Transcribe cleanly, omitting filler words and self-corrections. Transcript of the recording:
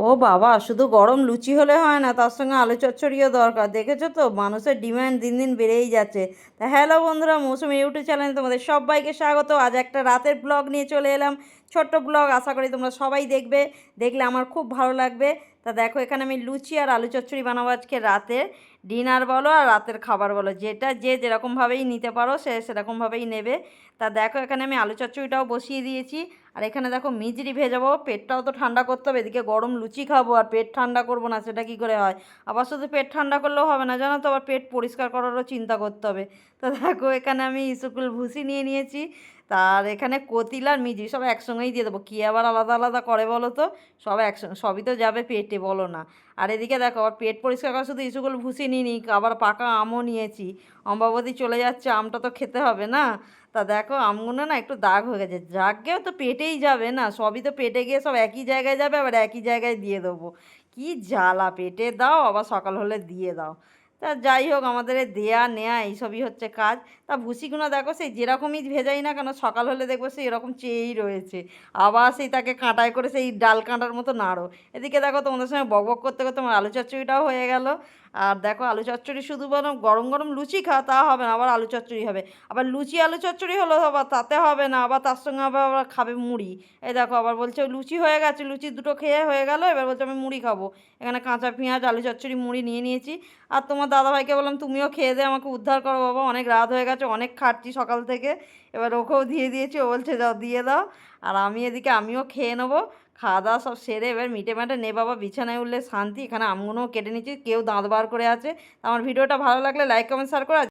ও বাবা, শুধু গরম লুচি হলে হয় না, তার সঙ্গে আলু চচ্চড়িও দরকার। দেখেছো তো, মানুষের ডিমান্ড দিন দিন বেড়েই যাচ্ছে। তা হ্যালো বন্ধুরা, মৌসুমি ইউটিউব চ্যানেলে তোমাদের সবাইকে স্বাগত। আজ একটা রাতের ব্লগ নিয়ে চলে এলাম, ছোট্ট ব্লগ। আশা করি তোমরা সবাই দেখবে, দেখলে আমার খুব ভালো লাগবে। তা দেখো, এখানে আমি লুচি আর আলু চচ্চড়ি বানাবো আজকে রাতে। ডিনার বলো আর রাতের খাবার বলো, যেটা যে যেরকমভাবেই নিতে পারো সে সেরকমভাবেই নেবে। তা দেখো, এখানে আমি আলু চচ্চড়িটাও বসিয়ে দিয়েছি। আর এখানে দেখো মিজরি ভেজাবো, পেটটাও তো ঠান্ডা করতে হবে। এদিকে গরম লুচি খাবো আর পেট ঠান্ডা করবো না, সেটা কি করে হয়? আবার শুধু পেট ঠান্ডা করলেও হবে না, জানো তো, আবার পেট পরিষ্কার করারও চিন্তা করতে হবে। তো দেখো, এখানে আমি ইসুকুল ভুসি নিয়ে নিয়েছি। তার এখানে কতিল আর মিজরি সব একসঙ্গেই দিয়ে দেবো। কী আবার আলাদা আলাদা করে বলো তো? সব একসঙ্গে, সবই তো যাবে পেটে, বলো না? আর এদিকে দেখো, আবার পেট পরিষ্কার করা শুধু ইসুকুল ভুসি নিয়ে নিই, আবার পাকা আমও নিয়েছি। অম্বাবতী চলে যাচ্ছে, আমটা তো খেতে হবে না? তা দেখো, আমগুলো না একটু দাগ হয়ে গেছে। দাগেও তো পেটেই যাবে না, সবই তো পেটে গিয়ে সব একই জায়গায় যাবে, আবার একই জায়গায় দিয়ে দেবো। কি জ্বালা! পেটে দাও, আবার সকাল হলে দিয়ে দাও। তা যাই হোক, আমাদের এই দেয়া নেয়া এইসবই হচ্ছে কাজ। তা ভুসিগুলো দেখো, সেই যেরকমই ভেজাই না কেন, সকাল হলে দেখবো সেই এরকম চেয়েই রয়েছে। আবার সেই তাকে কাঁটায় করে সেই ডাল কাঁটার মতো নাড়ো। এদিকে দেখো, তোমাদের সঙ্গে বকবক করতে করতে আমার আলু চচ্চড়িটাও হয়ে গেল। আর দেখো, আলু চচ্চড়ি শুধু বরং গরম গরম লুচি খাওয়া তা হবে না, আবার আলু চচ্চড়ি হবে। আবার লুচি আলু চচ্চড়ি হলো, আবার তাতে হবে না, আবার তার সঙ্গে আবার খাবে মুড়ি। এই দেখো, আবার বলছে লুচি হয়ে গেছে, লুচি দুটো খেয়ে হয়ে গেল, এবার বলছে আমি মুড়ি খাবো। এখানে কাঁচা পেঁয়াজ, আলু চচ্চড়ি, মুড়ি নিয়ে নিয়েছি। আর তোমার দাদাভাইকে বললাম তুমিও খেয়ে দে, আমাকে উদ্ধার করো বাবা, অনেক রাত হয়ে গেছে, অনেক খাটছি সকাল থেকে। এবার ওকেও দিয়ে দিয়েছি, ও বলছে যাও দিয়ে দাও। আর আমি এদিকে আমিও খেয়ে নেবো। খাওয়া দাওয়া সব সেরে এবার মিটে মাটে নে বাবা, বিছানায় উঠলে শান্তি। এখানে আমগুলোও কেটে নিচ্ছি, কেউ দাঁত বার করে আছে। আমার ভিডিওটা ভালো লাগলে লাইক কমেন্ট শেয়ার করে।